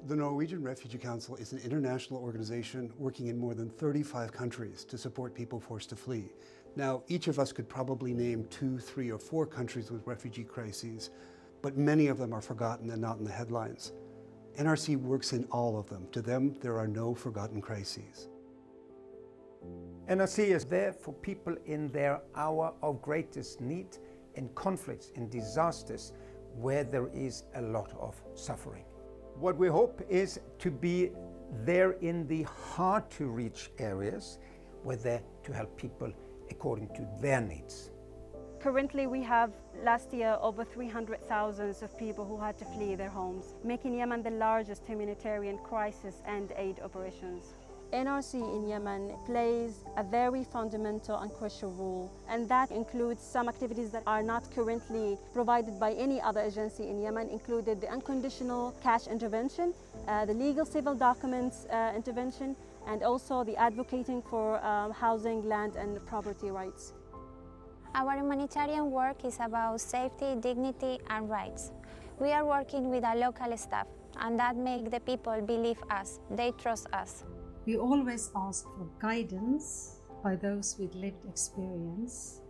The Norwegian Refugee Council is an international organization working in more than 35 countries to support people forced to flee. Now, each of us could probably name 2, 3, or 4 countries with refugee crises, but many of them are forgotten and not in the headlines. NRC works in all of them. To them, there are no forgotten crises. NRC is there for people in their hour of greatest need, in conflicts, in disasters, where there is a lot of suffering. What we hope is to be there in the hard-to-reach areas. We're there to help people according to their needs. Currently, we have last year over 300,000 of people who had to flee their homes, making Yemen the largest humanitarian crisis and aid operations. NRC in Yemen plays a very fundamental and crucial role, and that includes some activities that are not currently provided by any other agency in Yemen, included the unconditional cash intervention, the legal civil documents intervention, and also the advocating for housing, land and property rights. Our humanitarian work is about safety, dignity and rights. We are working with our local staff, and that makes the people believe us, they trust us. We always ask for guidance by those with lived experience.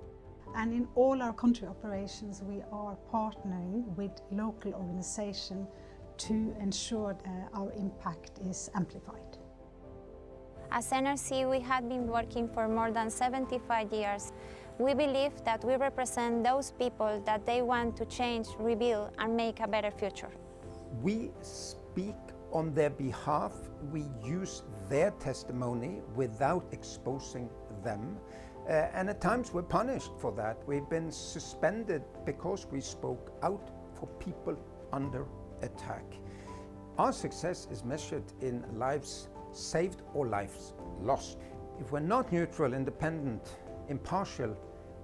And in all our country operations, we are partnering with local organizations to ensure our impact is amplified. As NRC, we have been working for more than 75 years. We believe that we represent those people that they want to change, rebuild, and make a better future. We speak on their behalf. We use their testimony without exposing them. And at times we're punished for that. We've been suspended because we spoke out for people under attack. Our success is measured in lives saved or lives lost. If we're not neutral, independent, impartial,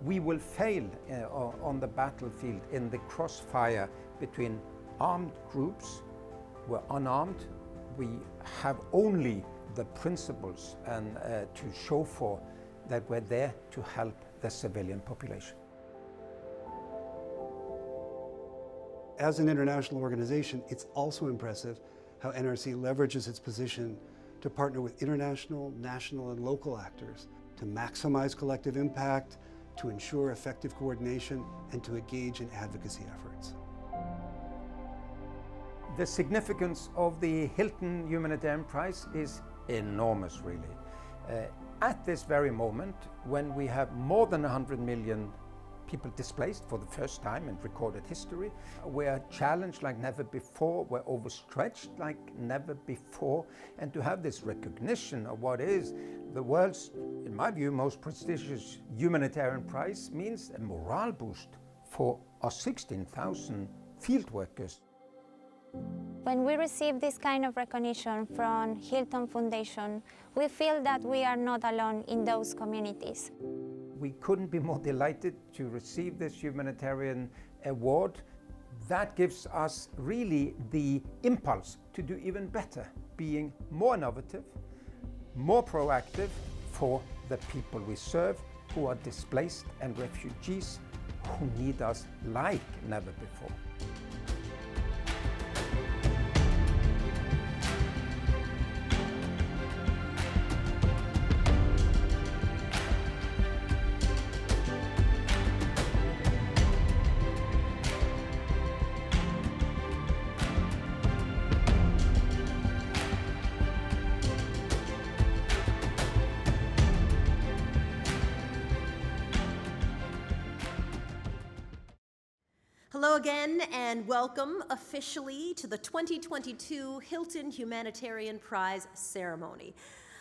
we will fail on the battlefield in the crossfire between armed groups. We're unarmed. We have only the principles and to show for that we're there to help the civilian population. As an international organization, it's also impressive how NRC leverages its position to partner with international, national, and local actors to maximize collective impact, to ensure effective coordination, and to engage in advocacy efforts. The significance of the Hilton Humanitarian Prize is enormous, really. At this very moment, when we have more than 100 million people displaced for the first time in recorded history, we're challenged like never before, we're overstretched like never before, and to have this recognition of what is the world's, in my view, most prestigious humanitarian prize means a morale boost for our 16,000 field workers. When we receive this kind of recognition from Hilton Foundation, we feel that we are not alone in those communities. We couldn't be more delighted to receive this humanitarian award. That gives us really the impulse to do even better, being more innovative, more proactive for the people we serve who are displaced and refugees who need us like never before. Hello again and welcome officially to the 2022 Hilton Humanitarian Prize ceremony.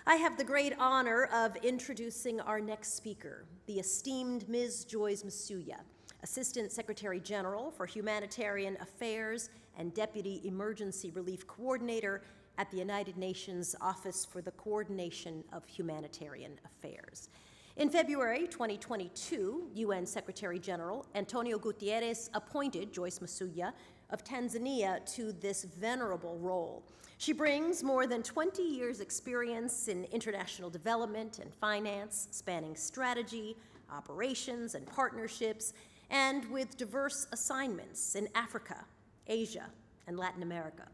I have the great honor of introducing our next speaker, the esteemed Ms. Joyce Msuya, Assistant Secretary General for Humanitarian Affairs and Deputy Emergency Relief Coordinator at the United Nations Office for the Coordination of Humanitarian Affairs. In February 2022, UN Secretary General Antonio Guterres appointed Joyce Msuya of Tanzania to this venerable role. She brings more than 20 years' experience in international development and finance, spanning strategy, operations, and partnerships, and with diverse assignments in Africa, Asia, and Latin America.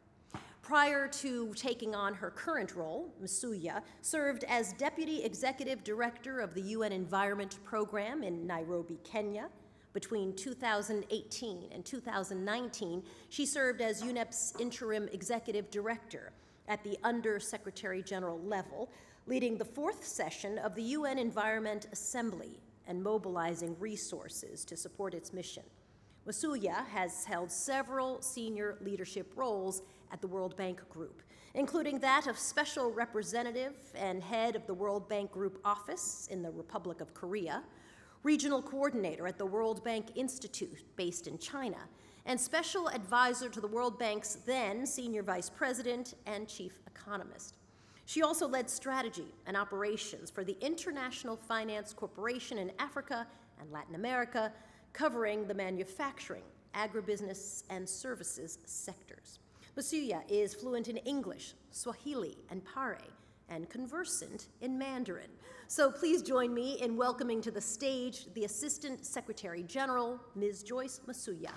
Prior to taking on her current role, Msuya served as Deputy Executive Director of the UN Environment Program in Nairobi, Kenya. Between 2018 and 2019, she served as UNEP's Interim Executive Director at the Under-Secretary General level, leading the 4th session of the UN Environment Assembly and mobilizing resources to support its mission. Msuya has held several senior leadership roles at the World Bank Group, including that of Special Representative and Head of the World Bank Group Office in the Republic of Korea, Regional Coordinator at the World Bank Institute based in China, and Special Advisor to the World Bank's then Senior Vice President and Chief Economist. She also led strategy and operations for the International Finance Corporation in Africa and Latin America, covering the manufacturing, agribusiness, and services sectors. Msuya is fluent in English, Swahili, and Pare, and conversant in Mandarin. So please join me in welcoming to the stage the Assistant Secretary General, Ms. Joyce Msuya.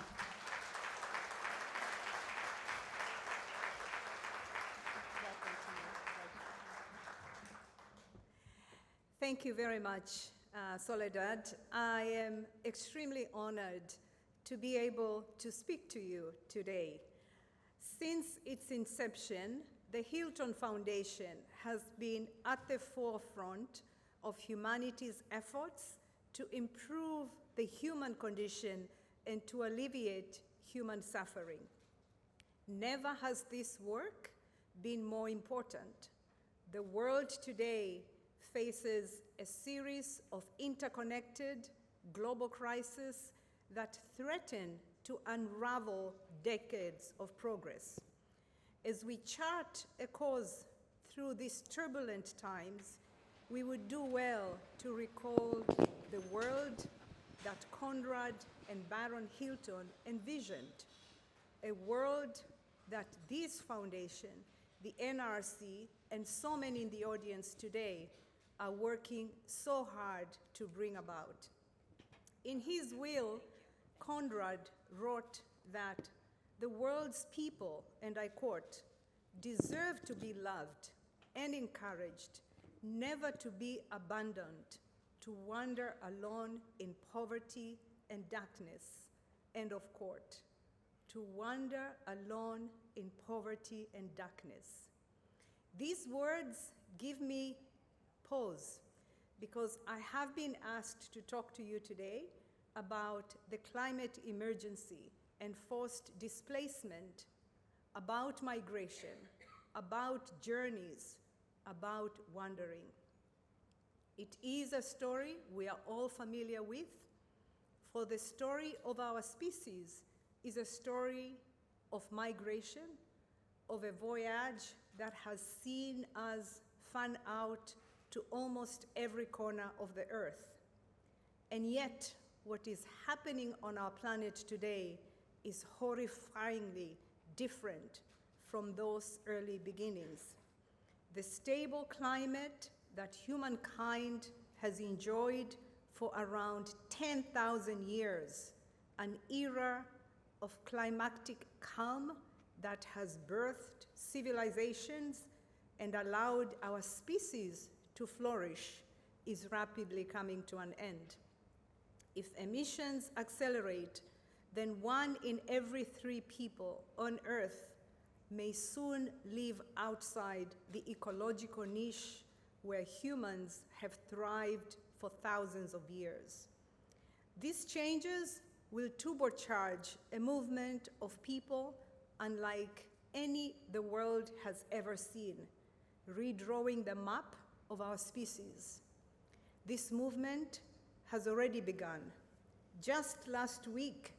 Thank you very much, Soledad. I am extremely honored to be able to speak to you today. Since its inception, the Hilton Foundation has been at the forefront of humanity's efforts to improve the human condition and to alleviate human suffering. Never has this work been more important. The world today faces a series of interconnected global crises that threaten to unravel decades of progress. As we chart a course through these turbulent times, we would do well to recall the world that Conrad and Baron Hilton envisioned, a world that this foundation, the NRC, and so many in the audience today are working so hard to bring about. In his will, Conrad wrote that the world's people, and I quote, deserve to be loved and encouraged, never to be abandoned, to wander alone in poverty and darkness, end of quote. To wander alone in poverty and darkness. These words give me pause because I have been asked to talk to you today about the climate emergency and forced displacement, about migration, about journeys, about wandering. It is a story we are all familiar with, for the story of our species is a story of migration, of a voyage that has seen us fan out to almost every corner of the earth. And yet, what is happening on our planet today is horrifyingly different from those early beginnings. The stable climate that humankind has enjoyed for around 10,000 years, an era of climactic calm that has birthed civilizations and allowed our species to flourish, is rapidly coming to an end. If emissions accelerate, then 1 in every 3 people on Earth may soon live outside the ecological niche where humans have thrived for thousands of years. These changes will turbocharge a movement of people unlike any the world has ever seen, redrawing the map of our species. This movement has already begun. Just last week,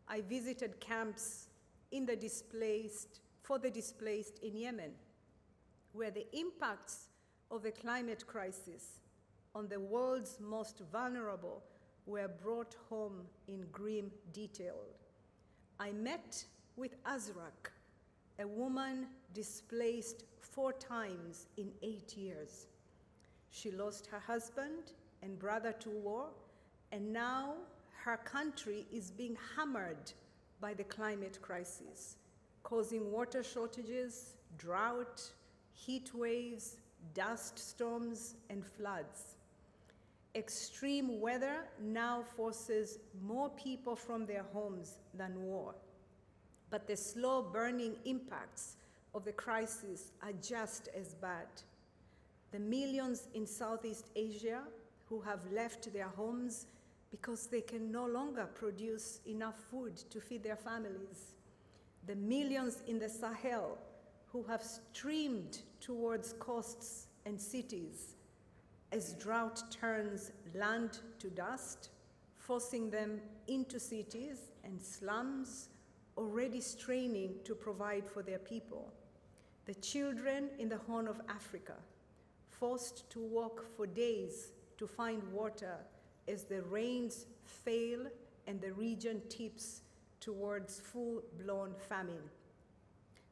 I visited camps for the displaced in Yemen, where the impacts of the climate crisis on the world's most vulnerable were brought home in grim detail. I met with Azrak, a woman displaced 4 times in 8 years. She lost her husband and brother to war, and now her country is being hammered by the climate crisis, causing water shortages, drought, heat waves, dust storms, and floods. Extreme weather now forces more people from their homes than war. But the slow burning impacts of the crisis are just as bad. The millions in Southeast Asia who have left their homes because they can no longer produce enough food to feed their families. The millions in the Sahel who have streamed towards coasts and cities as drought turns land to dust, forcing them into cities and slums, already straining to provide for their people. The children in the Horn of Africa, forced to walk for days to find water as the rains fail and the region tips towards full-blown famine.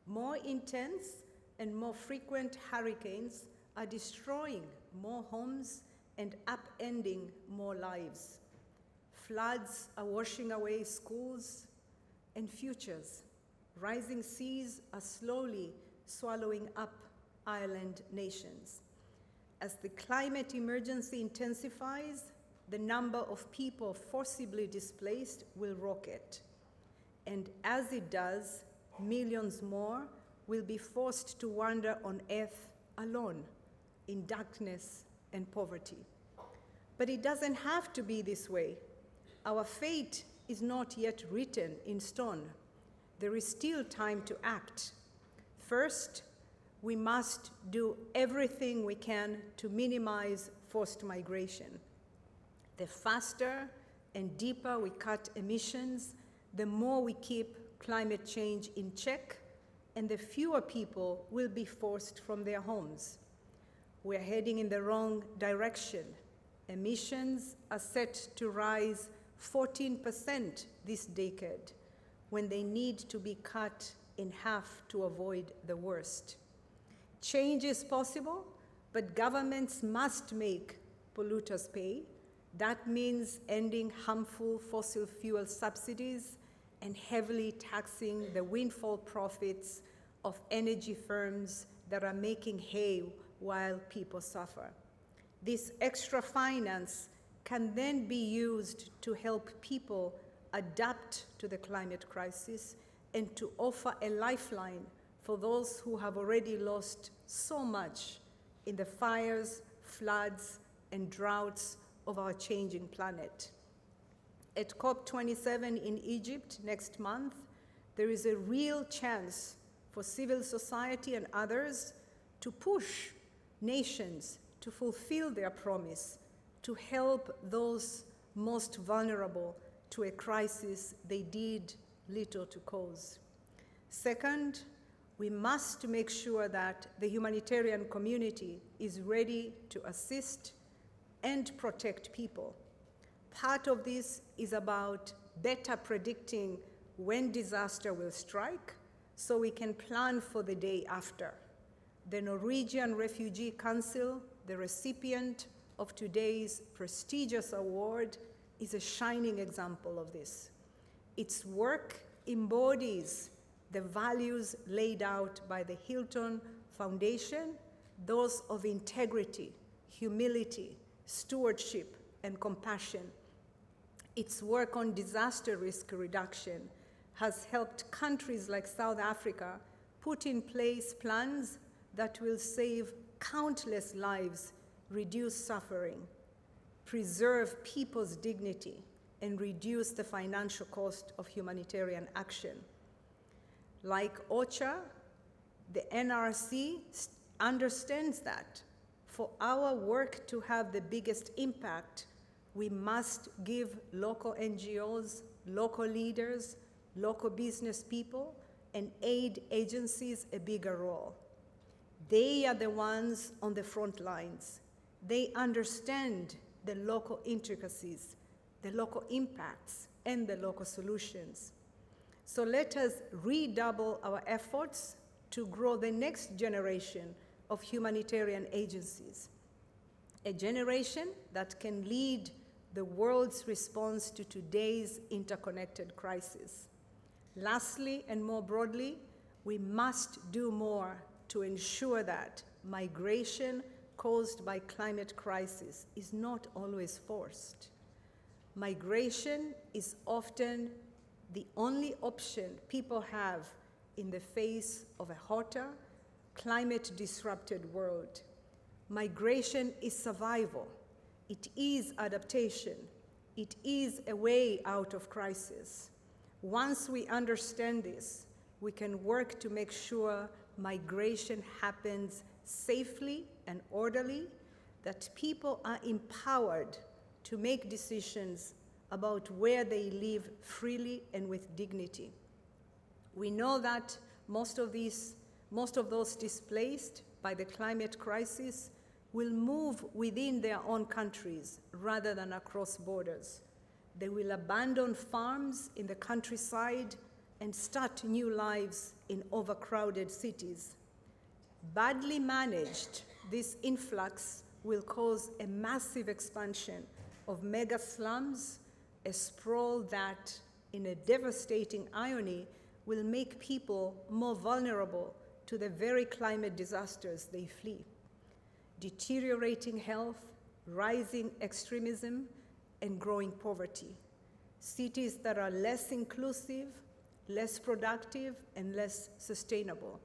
More intense and more frequent hurricanes are destroying more homes and upending more lives. Floods are washing away schools and futures. Rising seas are slowly swallowing up island nations. As the climate emergency intensifies, the number of people forcibly displaced will rocket. And as it does, millions more will be forced to wander on earth alone, in darkness and poverty. But it doesn't have to be this way. Our fate is not yet written in stone. There is still time to act. First, we must do everything we can to minimize forced migration. The faster and deeper we cut emissions, the more we keep climate change in check, and the fewer people will be forced from their homes. We're heading in the wrong direction. Emissions are set to rise 14% this decade, when they need to be cut in half to avoid the worst. Change is possible, but governments must make polluters pay. That means ending harmful fossil fuel subsidies and heavily taxing the windfall profits of energy firms that are making hay while people suffer. This extra finance can then be used to help people adapt to the climate crisis and to offer a lifeline for those who have already lost so much in the fires, floods, and droughts of our changing planet. At COP27 in Egypt next month, there is a real chance for civil society and others to push nations to fulfill their promise to help those most vulnerable to a crisis they did little to cause. Second, we must make sure that the humanitarian community is ready to assist and protect people. Part of this is about better predicting when disaster will strike so we can plan for the day after. The Norwegian Refugee Council, the recipient of today's prestigious award, is a shining example of this. Its work embodies the values laid out by the Hilton Foundation, those of integrity, humility, stewardship, and compassion. Its work on disaster risk reduction has helped countries like South Africa put in place plans that will save countless lives, reduce suffering, preserve people's dignity, and reduce the financial cost of humanitarian action. Like OCHA, the NRC understands that for our work to have the biggest impact, we must give local NGOs, local leaders, local business people, and aid agencies a bigger role. They are the ones on the front lines. They understand the local intricacies, the local impacts, and the local solutions. So let us redouble our efforts to grow the next generation of humanitarian agencies, a generation that can lead the world's response to today's interconnected crisis. Lastly, and more broadly, we must do more to ensure that migration caused by climate crisis is not always forced. Migration is often the only option people have in the face of a hotter, climate-disrupted world. Migration is survival. It is adaptation. It is a way out of crisis. Once we understand this, we can work to make sure migration happens safely and orderly, that people are empowered to make decisions about where they live freely and with dignity. We know that most of those displaced by the climate crisis will move within their own countries rather than across borders. They will abandon farms in the countryside and start new lives in overcrowded cities. Badly managed, this influx will cause a massive expansion of mega slums, a sprawl that, in a devastating irony, will make people more vulnerable to the very climate disasters they flee. Deteriorating health, rising extremism, and growing poverty. Cities that are less inclusive, less productive, and less sustainable.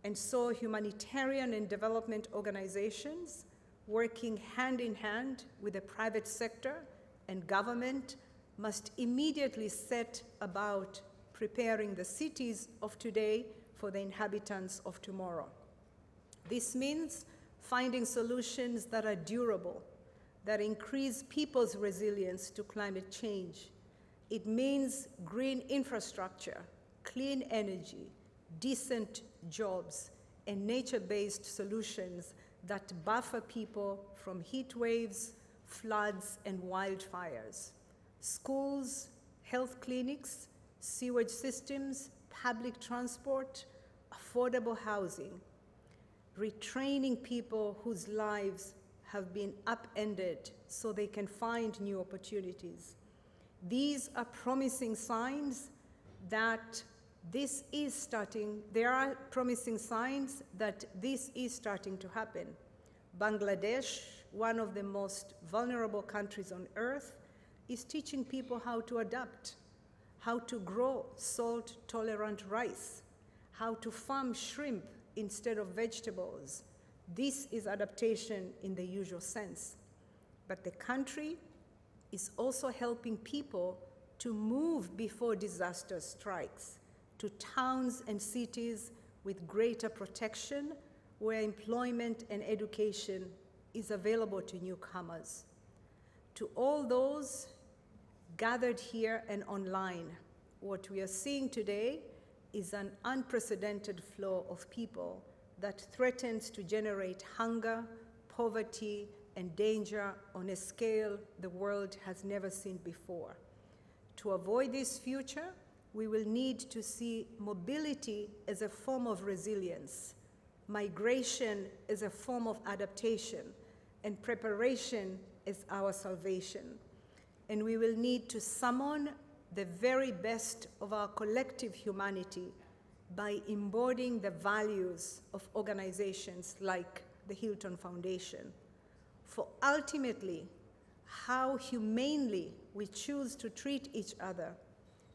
And so humanitarian and development organizations working hand in hand with the private sector and government must immediately set about preparing the cities of today for the inhabitants of tomorrow. This means finding solutions that are durable, that increase people's resilience to climate change. It means green infrastructure, clean energy, decent jobs, and nature-based solutions that buffer people from heat waves, floods, and wildfires. Schools, health clinics, sewage systems, public transport, affordable housing. Retraining people whose lives have been upended so they can find new opportunities. These are promising signs that this is starting. There are promising signs that this is starting to happen. Bangladesh, one of the most vulnerable countries on earth, is teaching people how to adapt, how to grow salt-tolerant rice, how to farm shrimp instead of vegetables. This is adaptation in the usual sense. But the country is also helping people to move before disaster strikes to towns and cities with greater protection, where employment and education is available to newcomers. To all those gathered here and online, what we are seeing today is an unprecedented flow of people that threatens to generate hunger, poverty, and danger on a scale the world has never seen before. To avoid this future, we will need to see mobility as a form of resilience, migration as a form of adaptation, and preparation as our salvation. And we will need to summon the very best of our collective humanity by embodying the values of organizations like the Hilton Foundation. For ultimately, how humanely we choose to treat each other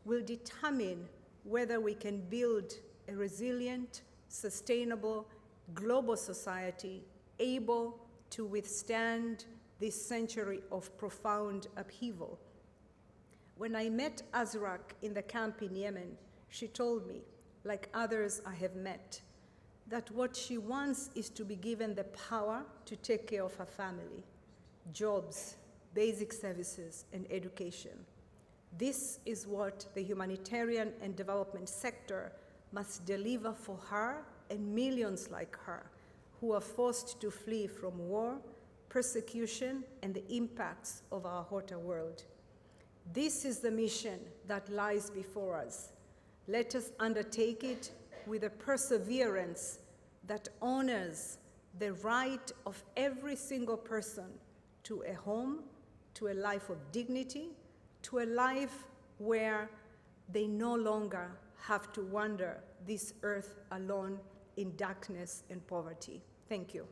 will determine whether we can build a resilient, sustainable, global society able to withstand this century of profound upheaval. When I met Azrak in the camp in Yemen, she told me, like others I have met, that what she wants is to be given the power to take care of her family, jobs, basic services, and education. This is what the humanitarian and development sector must deliver for her and millions like her who are forced to flee from war, persecution, and the impacts of our hotter world. This is the mission that lies before us. Let us undertake it with a perseverance that honors the right of every single person to a home, to a life of dignity, to a life where they no longer have to wander this earth alone in darkness and poverty. Thank you.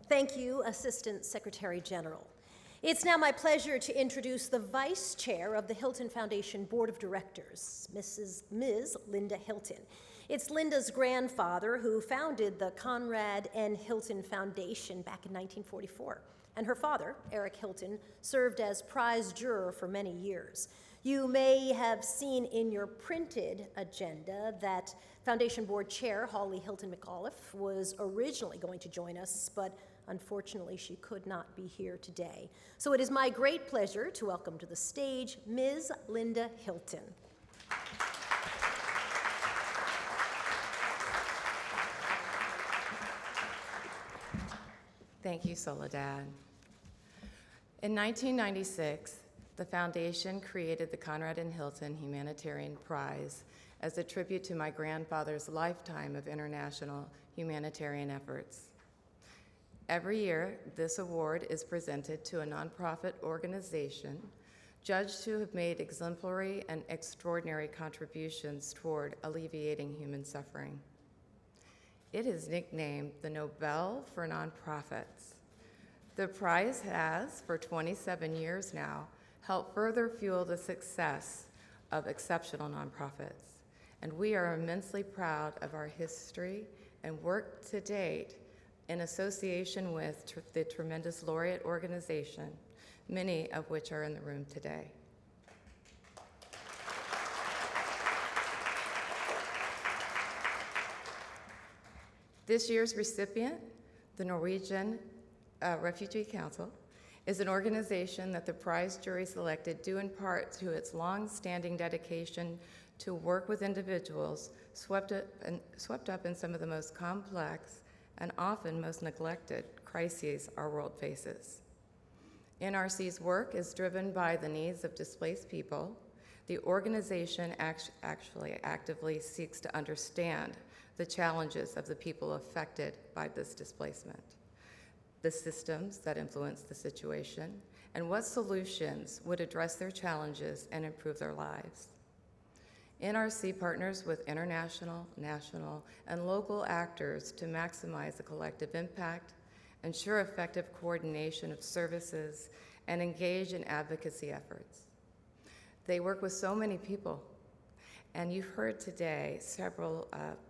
Thank you, Assistant Secretary General. It's now my pleasure to introduce the Vice Chair of the Hilton Foundation Board of Directors, Ms. Linda Hilton. It's Linda's grandfather who founded the Conrad and Hilton Foundation back in 1944, and her father, Eric Hilton, served as prize juror for many years. You may have seen in your printed agenda that Foundation Board Chair Holly Hilton McAuliffe was originally going to join us, but unfortunately she could not be here today. So it is my great pleasure to welcome to the stage Ms. Linda Hilton. Thank you, Soledad. In 1996, the foundation created the Conrad and Hilton Humanitarian Prize as a tribute to my grandfather's lifetime of international humanitarian efforts. Every year, this award is presented to a nonprofit organization judged to have made exemplary and extraordinary contributions toward alleviating human suffering. It is nicknamed the Nobel for Nonprofits. The prize has, for 27 years now, helped further fuel the success of exceptional nonprofits. And we are immensely proud of our history and work to date in association with the tremendous laureate organization, many of which are in the room today. This year's recipient, the Norwegian Refugee Council, is an organization that the prize jury selected due in part to its long-standing dedication to work with individuals swept up in some of the most complex and often most neglected crises our world faces. NRC's work is driven by the needs of displaced people. The organization actually actively seeks to understand the challenges of the people affected by this displacement, the systems that influence the situation, and what solutions would address their challenges and improve their lives. NRC partners with international, national, and local actors to maximize the collective impact, ensure effective coordination of services, and engage in advocacy efforts. They work with so many people, and you've heard today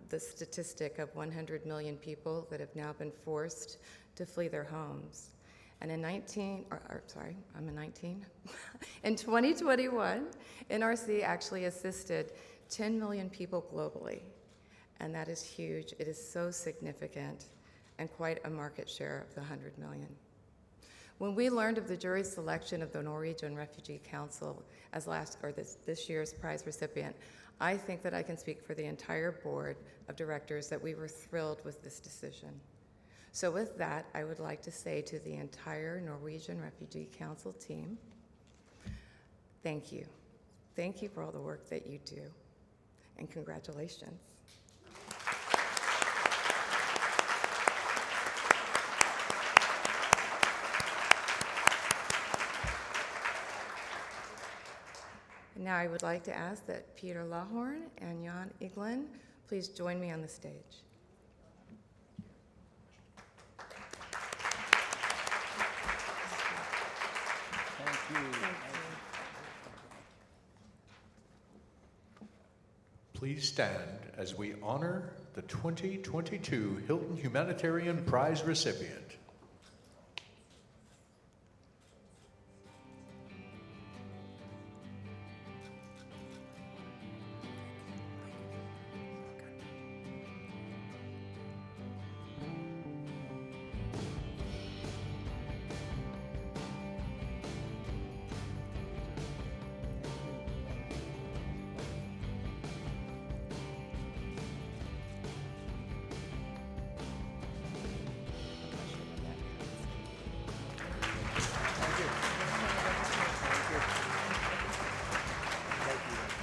the statistic of 100 million people that have now been forced to flee their homes. And in 2021, NRC actually assisted 10 million people globally, and that is huge. It is so significant and quite a market share of the 100 million. When we learned of the jury's selection of the Norwegian Refugee Council as this year's prize recipient, I think that I can speak for the entire board of directors that we were thrilled with this decision. So with that, I would like to say to the entire Norwegian Refugee Council team, thank you. Thank you for all the work that you do, and congratulations. Now I would like to ask that Peter Lahorn and Jan Egeland please join me on the stage. Thank you. Please stand as we honor the 2022 Hilton Humanitarian Prize recipient.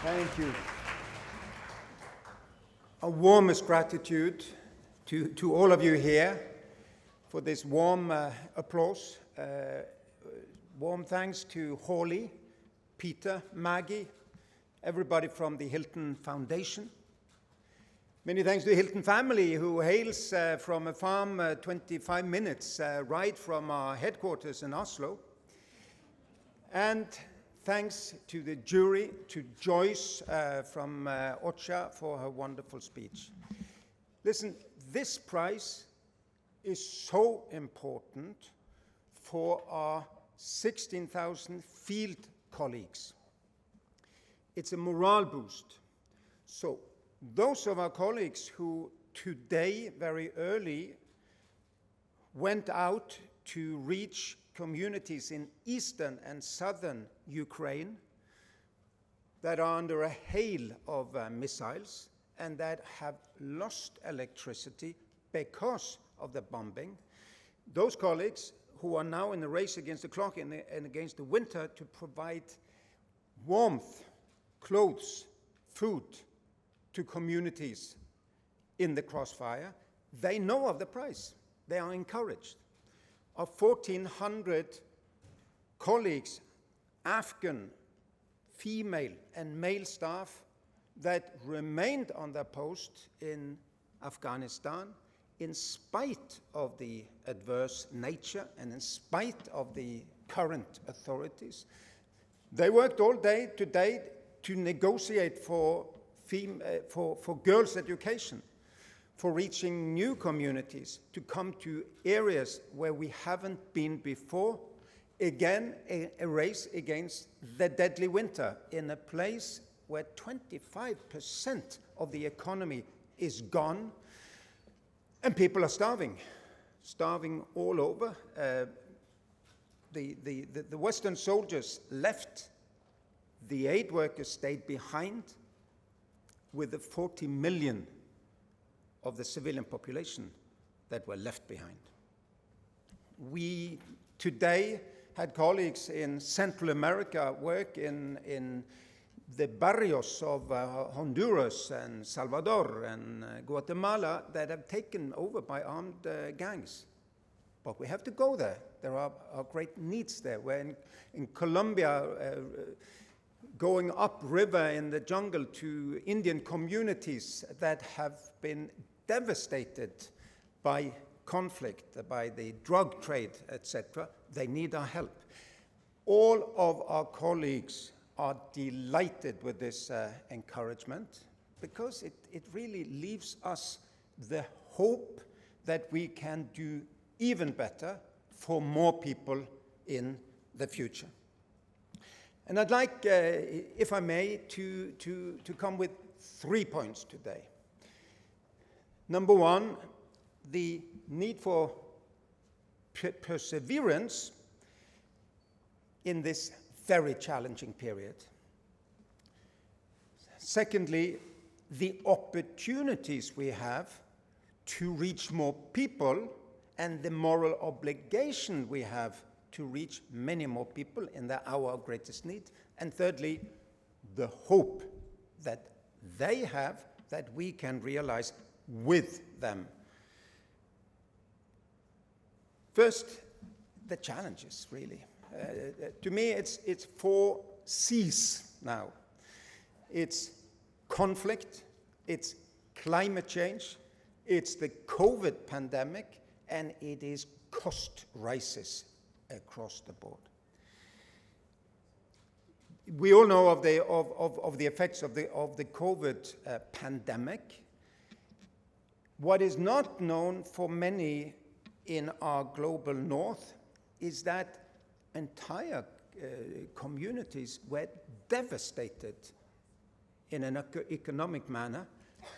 Thank you. Our warmest gratitude to all of you here. for this warm applause. Warm thanks to Holly, Peter, Maggie, everybody from the Hilton Foundation. Many thanks to the Hilton family, who hails from a farm 25 minutes ride from our headquarters in Oslo. And thanks to the jury, to Joyce from OCHA for her wonderful speech. Listen, this prize is so important for our 16,000 field colleagues. It's a morale boost. So those of our colleagues who today, very early, went out to reach communities in eastern and southern Ukraine that are under a hail of missiles and that have lost electricity because of the bombing, those colleagues who are now in the race against the clock and against the winter to provide warmth, clothes, food to communities in the crossfire, they know of the prize. They are encouraged. Of 1,400 colleagues, Afghan, female and male staff that remained on their post in Afghanistan, in spite of the adverse nature and in spite of the current authorities. They worked all day today to negotiate for girls' education, for reaching new communities, to come to areas where we haven't been before. Again, a race against the deadly winter in a place where 25% of the economy is gone, and people are starving all over. The Western soldiers left, the aid workers stayed behind with the 40 million of the civilian population that were left behind. We today had colleagues in Central America work in the barrios of Honduras and Salvador and Guatemala that have taken over by armed gangs. But we have to go there. There are great needs there. We're in Colombia, going upriver in the jungle to Indian communities that have been devastated by conflict, by the drug trade, etc. They need our help. All of our colleagues are delighted with this encouragement because it really leaves us the hope that we can do even better for more people in the future. And I'd like, if I may, to come with 3 points today. Number one, the need for perseverance in this very challenging period. Secondly, the opportunities we have to reach more people and the moral obligation we have to reach many more people in the hour of greatest need. And thirdly, the hope that they have that we can realize with them. First, the challenges, really. To me, it's 4 C's now. It's conflict, it's climate change, it's the COVID pandemic, and it is cost rises across the board. We all know of the effects of the COVID pandemic. What is not known for many in our global north is that entire communities were devastated in an economic manner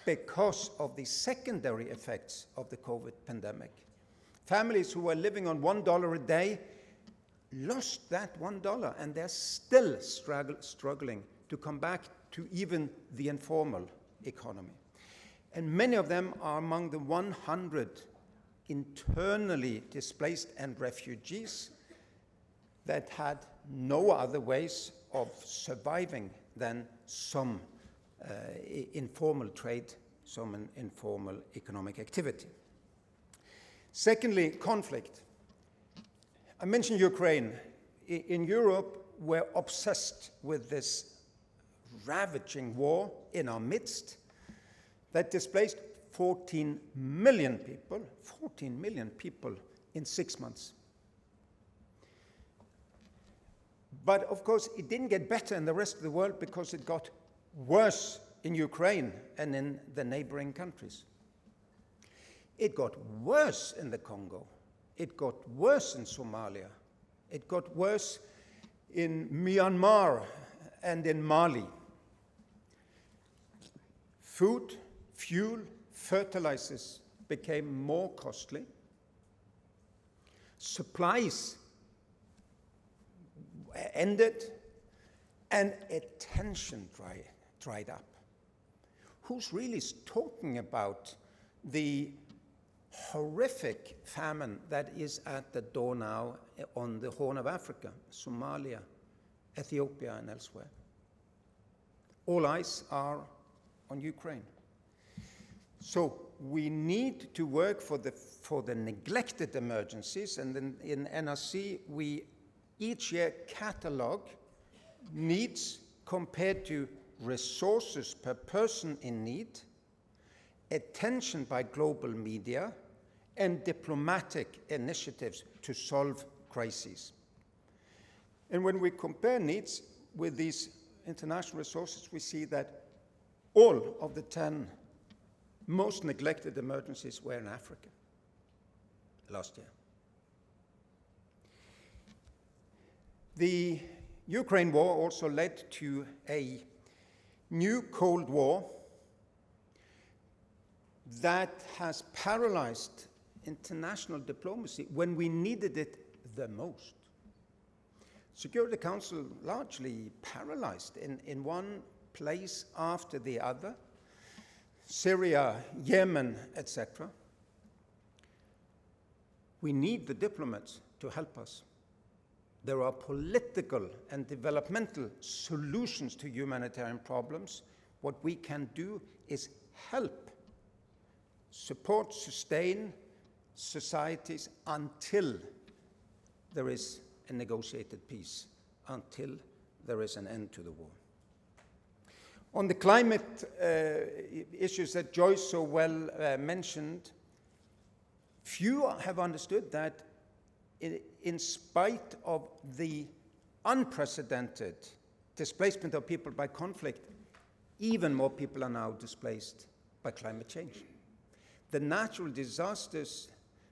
because of the secondary effects of the COVID pandemic. Families who were living on $1 a day lost that $1, and they're still struggling to come back to even the informal economy. And many of them are among the 100 internally displaced and refugees that had no other ways of surviving than some informal trade, some informal economic activity. Secondly, conflict. I mentioned Ukraine. In Europe, we're obsessed with this ravaging war in our midst that displaced 14 million people in 6 months. But of course, it didn't get better in the rest of the world because it got worse in Ukraine and in the neighboring countries. It got worse in the Congo. It got worse in Somalia. It got worse in Myanmar and in Mali. Food, fuel, fertilizers became more costly. Supplies ended, and attention dried up. Who's really talking about the horrific famine that is at the door now on the Horn of Africa, Somalia, Ethiopia, and elsewhere? All eyes are on Ukraine. So we need to work for the neglected emergencies, and in NRC we each year catalog needs compared to resources per person in need, attention by global media, and diplomatic initiatives to solve crises. And when we compare needs with these international resources, we see that all of the 10 most neglected emergencies were in Africa last year. The Ukraine war also led to a new Cold War that has paralyzed international diplomacy when we needed it the most. Security Council largely paralyzed in one place after the other, Syria, Yemen, etc. We need the diplomats to help us. There are political and developmental solutions to humanitarian problems. What we can do is help, support, sustain societies until there is a negotiated peace, until there is an end to the war. On the climate issues that Joyce so well mentioned, few have understood that in spite of the unprecedented displacement of people by conflict, even more people are now displaced by climate change. The natural disasters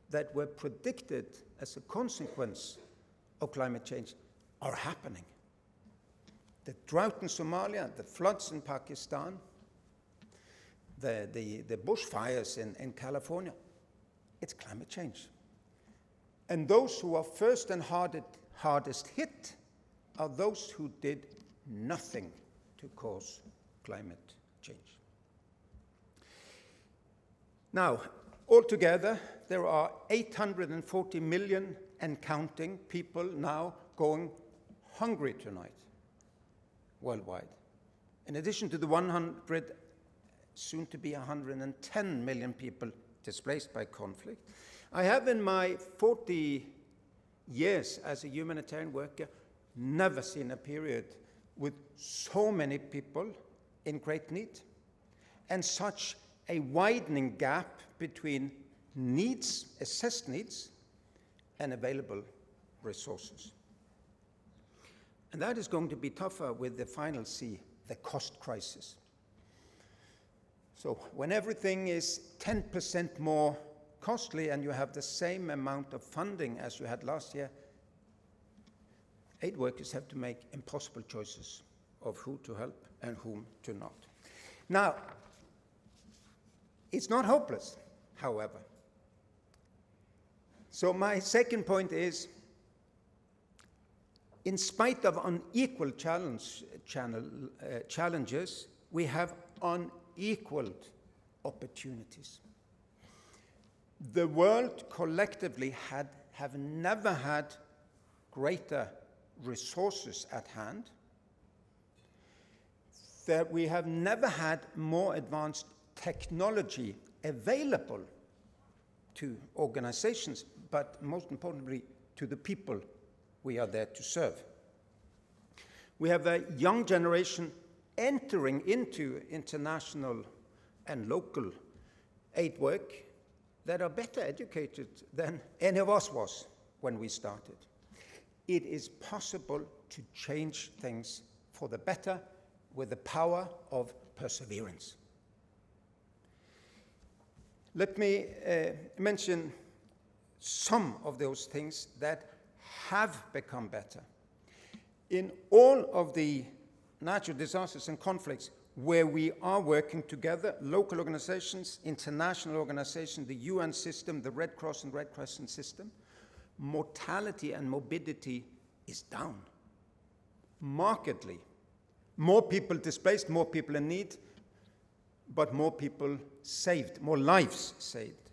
that were predicted as a consequence of climate change are happening. The drought in Somalia, the floods in Pakistan, the bushfires in California, it's climate change. And those who are first and hardest hit are those who did nothing to cause climate change. Now, altogether, there are 840 million and counting people now going hungry tonight worldwide. In addition to the 100, soon to be 110 million people displaced by conflict. I have in my 40 years as a humanitarian worker never seen a period with so many people in great need and such a widening gap between needs, assessed needs, and available resources. And that is going to be tougher with the final C, the cost crisis. So when everything is 10% more costly and you have the same amount of funding as you had last year, aid workers have to make impossible choices of who to help and whom to not. Now, it's not hopeless, however. So my second point is, in spite of unequal challenges, we have unequaled opportunities. The world collectively have never had greater resources at hand, that we have never had more advanced technology available to organizations, but most importantly, to the people we are there to serve. We have a young generation entering into international and local aid work that are better educated than any of us was when we started. It is possible to change things for the better with the power of perseverance. Let me mention some of those things that have become better. In all of the natural disasters and conflicts where we are working together, local organizations, international organizations, the UN system, the Red Cross and Red Crescent system, mortality and morbidity is down markedly. More people displaced, more people in need, but more people saved, more lives saved.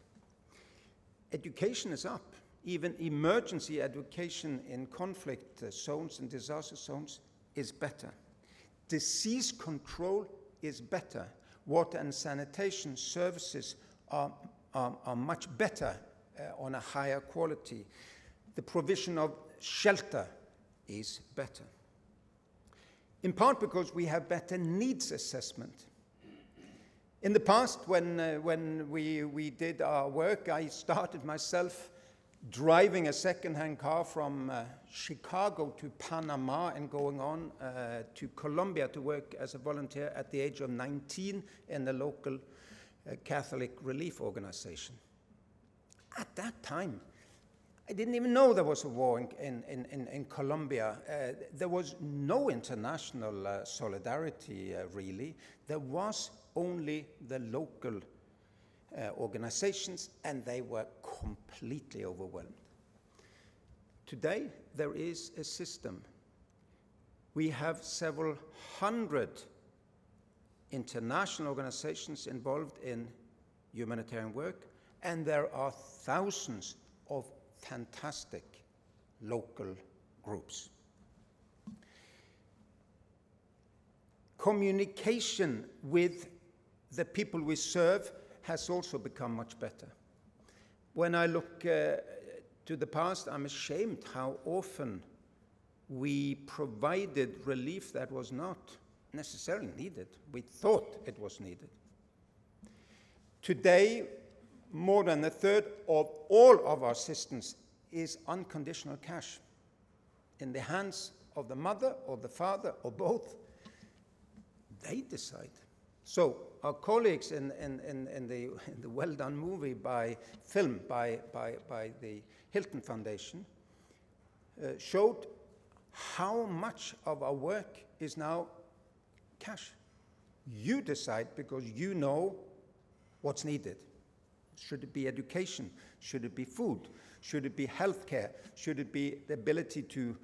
Education is up. Even emergency education in conflict zones and disaster zones is better. Disease control is better. Water and sanitation services are much better on a higher quality. The provision of shelter is better. In part because we have better needs assessment. In the past, when we did our work, I started myself driving a second-hand car from Chicago to Panama and going on to Colombia to work as a volunteer at the age of 19 in the local Catholic relief organization. At that time, I didn't even know there was a war in Colombia. There was no international solidarity, really. There was only the local organizations, and they were completely overwhelmed. Today, there is a system. We have several hundred international organizations involved in humanitarian work, and there are thousands of fantastic local groups. Communication with the people we serve has also become much better. When I look to the past, I'm ashamed how often we provided relief that was not necessarily needed. We thought it was needed. Today, more than a third of all of our assistance is unconditional cash in the hands of the mother or the father or both. They decide. So our colleagues in the well-done movie by the Hilton Foundation showed how much of our work is now cash. You decide because you know what's needed. Should it be education? Should it be food? Should it be healthcare? Should it be the ability to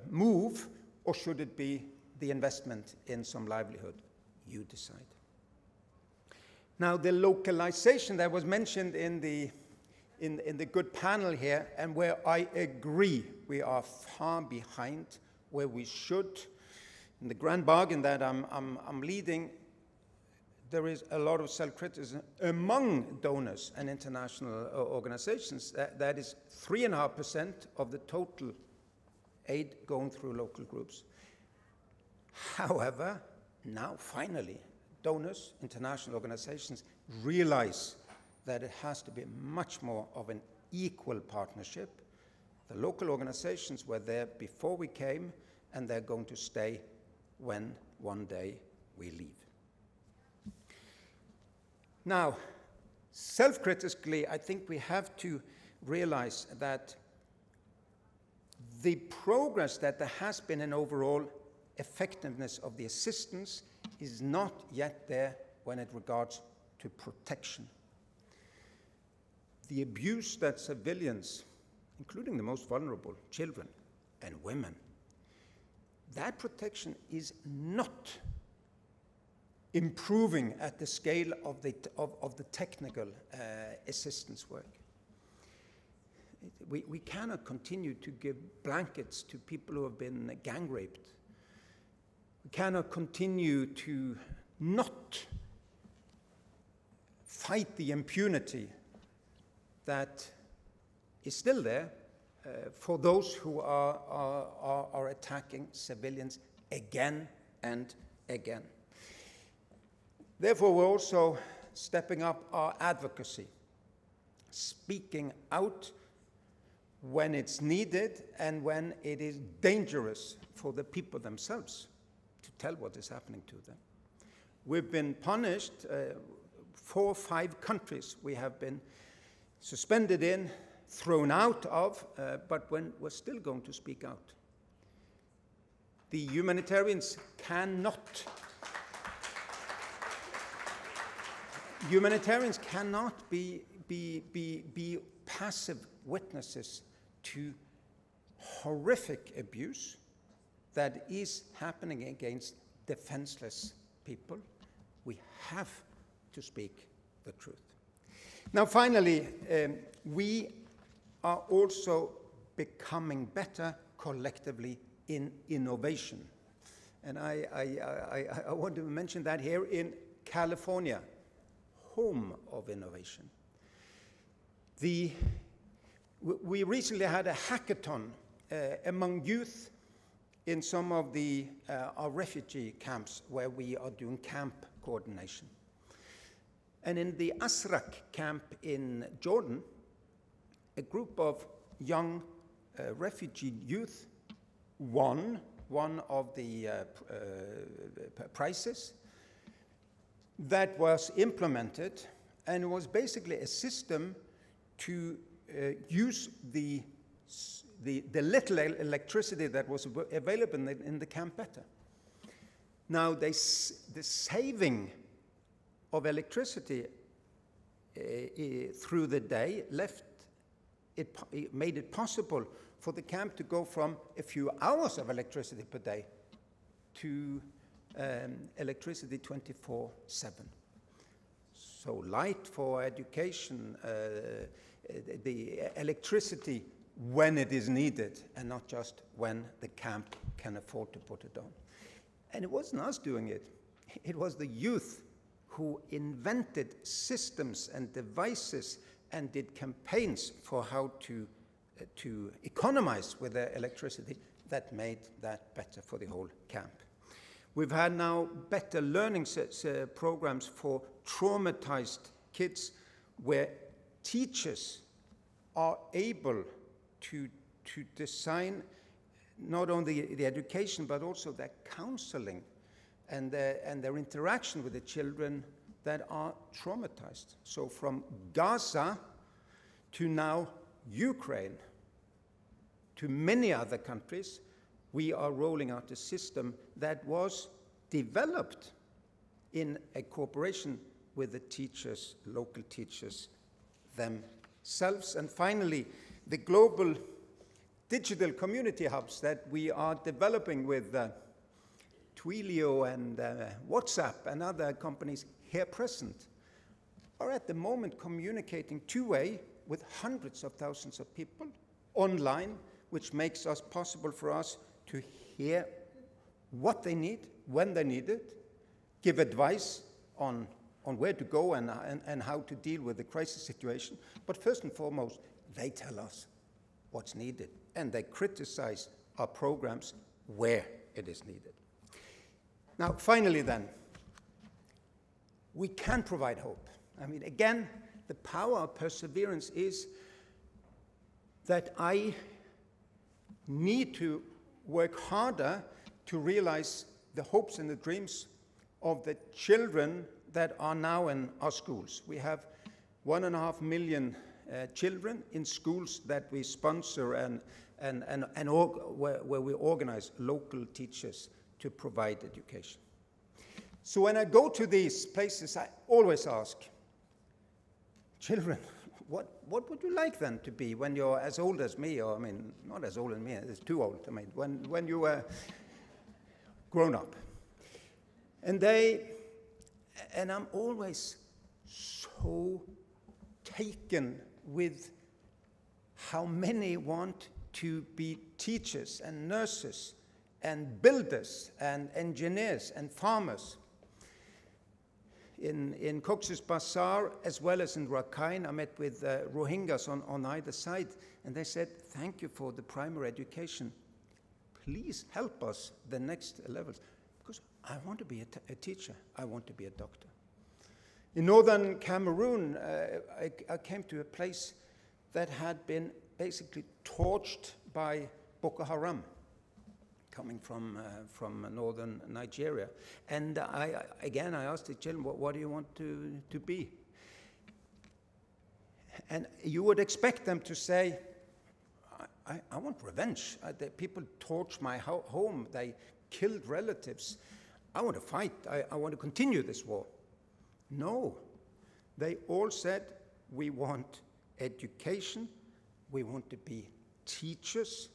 move? Or should it be the investment in some livelihood? You decide. Now, the localization that was mentioned in the good panel here, and where I agree we are far behind where we should. In the grand bargain that I'm leading, there is a lot of self-criticism among donors and international organizations. That is 3.5% of the total aid going through local groups. However, now finally, donors, international organizations realize that it has to be much more of an equal partnership. The local organizations were there before we came, and they're going to stay when one day we leave. Now, self-critically, I think we have to realize that the progress that there has been in overall effectiveness of the assistance is not yet there when it regards to protection. The abuse that civilians, including the most vulnerable, children and women, that protection is not improving at the scale of the technical assistance work. We cannot continue to give blankets to people who have been gang raped. We cannot continue to not fight the impunity that is still there for those who are attacking civilians again and again. Therefore, we're also stepping up our advocacy, speaking out when it's needed and when it is dangerous for the people themselves to tell what is happening to them. We've been punished, 4 or 5 countries we have been suspended in, thrown out of, but when we're still going to speak out. The humanitarians cannot be passive witnesses to horrific abuse that is happening against defenseless people. We have to speak the truth. Now, finally, we are also becoming better collectively in innovation. And I want to mention that here in California, home of innovation. We recently had a hackathon among youth in some of our refugee camps where we are doing camp coordination. And in the Asrak camp in Jordan, a group of young refugee youth won one of the prizes that was implemented, and it was basically a system to use the little electricity that was available in the camp better. Now, the saving of electricity through the day it made it possible for the camp to go from a few hours of electricity per day to electricity 24/7. So light for education, the electricity when it is needed and not just when the camp can afford to put it on. And it wasn't us doing it. It was the youth who invented systems and devices and did campaigns for how to economize with their electricity that made that better for the whole camp. We've had now better learning programs for traumatized kids where teachers are able to design not only the education but also their counseling and their interaction with the children that are traumatized. So from Gaza to now Ukraine to many other countries, we are rolling out a system that was developed in a cooperation with the teachers, local teachers themselves. And finally, the global digital community hubs that we are developing with Twilio and WhatsApp and other companies here present are at the moment communicating two-way with hundreds of thousands of people online, which makes us possible for us to hear what they need, when they need it, give advice on where to go and how to deal with the crisis situation. But first and foremost, they tell us what's needed, and they criticize our programs where it is needed. Now, finally then, we can provide hope. I mean, again, the power of perseverance is that I need to work harder to realize the hopes and the dreams of the children that are now in our schools. We have 1.5 million children in schools that we sponsor and where we organize local teachers to provide education. So when I go to these places, I always ask, children, what would you like then to be when you're as old as me, or I mean, not as old as me, it's too old, I mean, when you were grown up? And I'm always so taken with how many want to be teachers and nurses and builders and engineers and farmers. in Cox's Bazar, as well as in Rakhine. I met with Rohingyas on either side, and they said, thank you for the primary education. Please help us the next levels, because I want to be a teacher. I want to be a doctor. In northern Cameroon, I came to a place that had been basically torched by Boko Haram, coming from northern Nigeria. And I asked the children, what do you want to be? And you would expect them to say, I want revenge. The people torched my home. They killed relatives. I want to fight. I want to continue this war. No. They all said, we want education. We want to be teachers,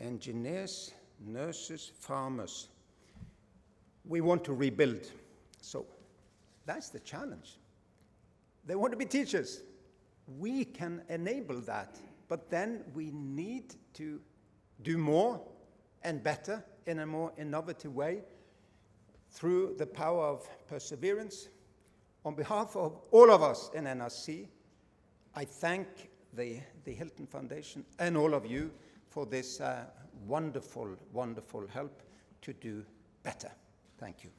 engineers, nurses, farmers. We want to rebuild. So that's the challenge. They want to be teachers. We can enable that, but then we need to do more and better in a more innovative way through the power of perseverance. On behalf of all of us in NRC, I thank the Hilton Foundation and all of you for this wonderful, wonderful help to do better. Thank you.